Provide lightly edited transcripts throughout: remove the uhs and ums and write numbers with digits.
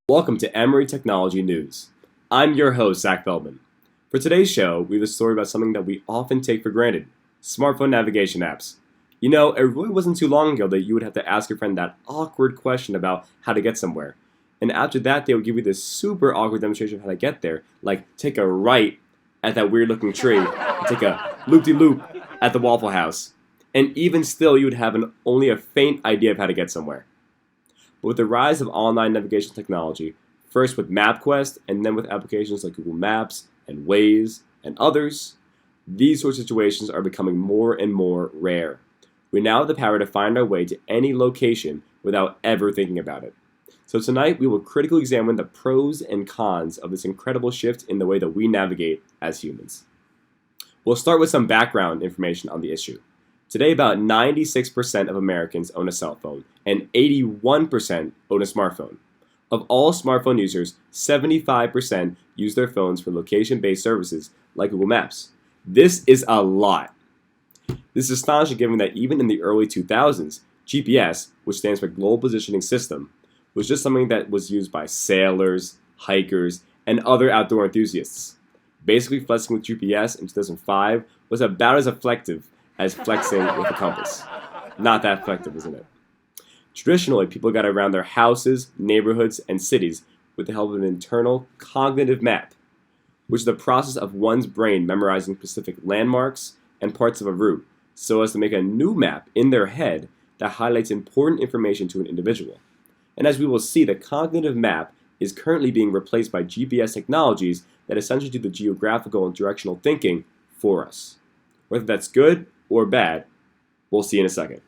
Welcome to Emory Technology News. I'm your host, Zach Feldman. For today's show, we have a story about something that we often take for granted, smartphone navigation apps. You know, it really wasn't too long ago that you would have to ask your friend that awkward question about how to get somewhere. And after that, they would give you this super awkward demonstration of how to get there, like take a right at that weird looking tree, and take a loop-de-loop at the Waffle House. And even still, you would have only a faint idea of how to get somewhere. But with the rise of online navigation technology, first with MapQuest and then with applications like Google Maps and Waze and others, these sorts of situations are becoming more and more rare. We now have the power to find our way to any location without ever thinking about it. So tonight we will critically examine the pros and cons of this incredible shift in the way that we navigate as humans. We'll start with some background information on the issue. Today, about 96% of Americans own a cell phone, and 81% own a smartphone. Of all smartphone users, 75% use their phones for location-based services like Google Maps. This is a lot. This is astonishing given that even in the early 2000s, GPS, which stands for Global Positioning System, was just something that was used by sailors, hikers, and other outdoor enthusiasts. Basically, flexing with GPS in 2005 was about as effective as flexing with a compass. Not that effective, isn't it? Traditionally, people got around their houses, neighborhoods, and cities with the help of an internal cognitive map, which is the process of one's brain memorizing specific landmarks and parts of a route so as to make a new map in their head that highlights important information to an individual. And as we will see, the cognitive map is currently being replaced by GPS technologies that essentially do the geographical and directional thinking for us. Whether that's good or bad, we'll see in a second.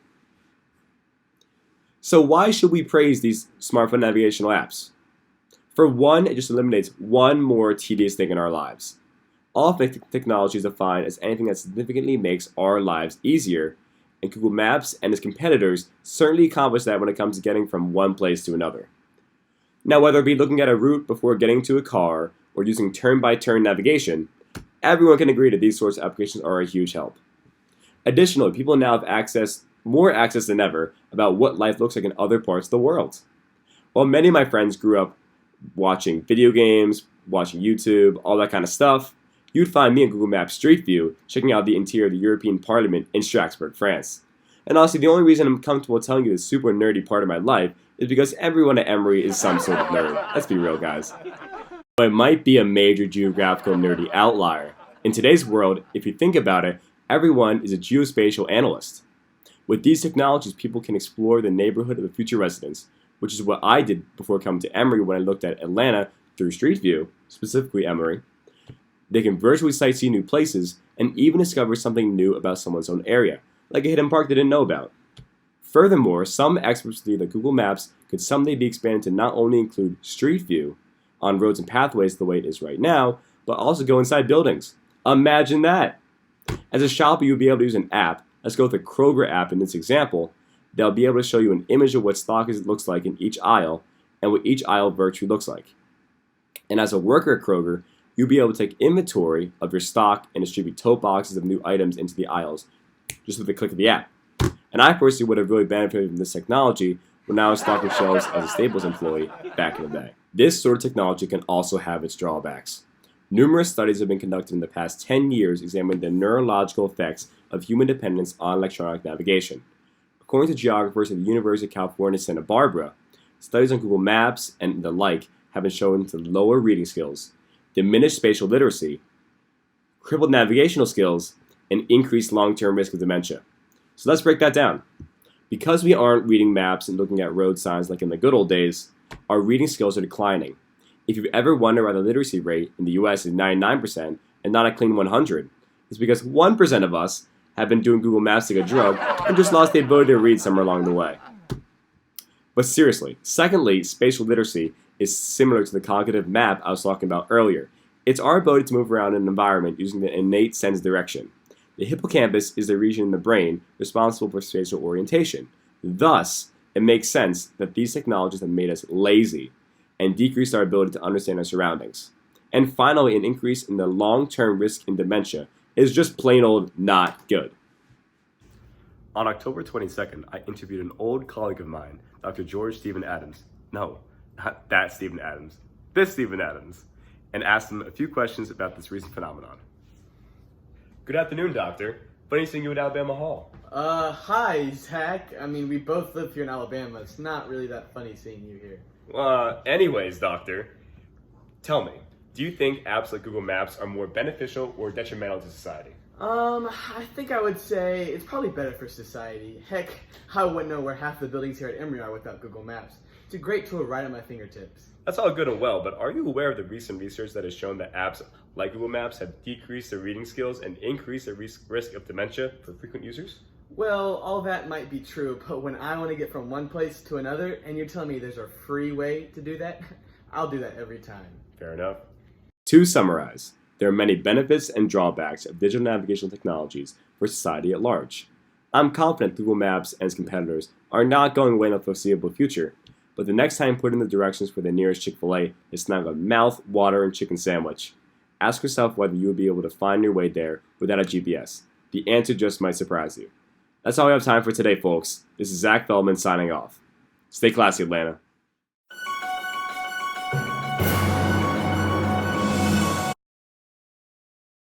So why should we praise these smartphone navigational apps? For one, it just eliminates one more tedious thing in our lives. All technology is defined as anything that significantly makes our lives easier, and Google Maps and its competitors certainly accomplish that when it comes to getting from one place to another. Now, whether it be looking at a route before getting to a car or using turn-by-turn navigation, everyone can agree that these sorts of applications are a huge help. Additionally, people now have more access than ever about what life looks like in other parts of the world. While many of my friends grew up watching video games, watching YouTube, all that kind of stuff, you'd find me in Google Maps Street View checking out the interior of the European Parliament in Strasbourg, France. And honestly, the only reason I'm comfortable telling you this super nerdy part of my life is because everyone at Emory is some sort of nerd. Let's be real, guys. But it might be a major geographical nerdy outlier. In today's world, if you think about it, everyone is a geospatial analyst. With these technologies, people can explore the neighborhood of the future residents, which is what I did before coming to Emory when I looked at Atlanta through Street View, specifically Emory. They can virtually sightsee new places and even discover something new about someone's own area, like a hidden park they didn't know about. Furthermore, some experts believe that Google Maps could someday be expanded to not only include Street View on roads and pathways the way it is right now, but also go inside buildings. Imagine that! As a shopper, you'll be able to use an app. Let's go with the Kroger app in this example. They'll be able to show you an image of what stock looks like in each aisle and what each aisle virtually looks like. And as a worker at Kroger, you'll be able to take inventory of your stock and distribute tote boxes of new items into the aisles just with a click of the app. And I personally would have really benefited from this technology when I was stocking shelves as a Staples employee back in the day. This sort of technology can also have its drawbacks. Numerous studies have been conducted in the past 10 years examining the neurological effects of human dependence on electronic navigation. According to geographers at the University of California, Santa Barbara, studies on Google Maps and the like have been shown to lower reading skills, diminished spatial literacy, crippled navigational skills, and increased long-term risk of dementia. So let's break that down. Because we aren't reading maps and looking at road signs like in the good old days, our reading skills are declining. If you've ever wondered why the literacy rate in the US is 99% and not a clean 100, it's because 1% of us have been doing Google Maps like a drug and just lost the ability to read somewhere along the way. But seriously, secondly, spatial literacy is similar to the cognitive map I was talking about earlier. It's our ability to move around in an environment using the innate sense of direction. The hippocampus is the region in the brain responsible for spatial orientation. Thus, it makes sense that these technologies have made us lazy and decreased our ability to understand our surroundings. And finally, an increase in the long-term risk in dementia is just plain old not good. On October 22nd, I interviewed an old colleague of mine, Dr. George Stephen Adams. No, not that Stephen Adams, this Stephen Adams, and asked him a few questions about this recent phenomenon. Good afternoon, Doctor. Funny seeing you at Alabama Hall. Hi, Zach. I mean, we both live here in Alabama. It's not really that funny seeing you here. Anyways, Doctor, tell me, do you think apps like Google Maps are more beneficial or detrimental to society? I think I would say it's probably better for society. Heck, I wouldn't know where half the buildings here at Emory are without Google Maps. It's a great tool right at my fingertips. That's all good and well, but are you aware of the recent research that has shown that apps like Google Maps have decreased their reading skills and increased their risk of dementia for frequent users? Well, all that might be true, but when I want to get from one place to another and you're telling me there's a free way to do that, I'll do that every time. Fair enough. To summarize, there are many benefits and drawbacks of digital navigational technologies for society at large. I'm confident Google Maps and its competitors are not going away in the foreseeable future, but the next time put in the directions for the nearest Chick-fil-A is to have a mouth-watering chicken sandwich. Ask yourself whether you will be able to find your way there without a GPS. The answer just might surprise you. That's all we have time for today, folks. This is Zach Feldman signing off. Stay classy, Atlanta.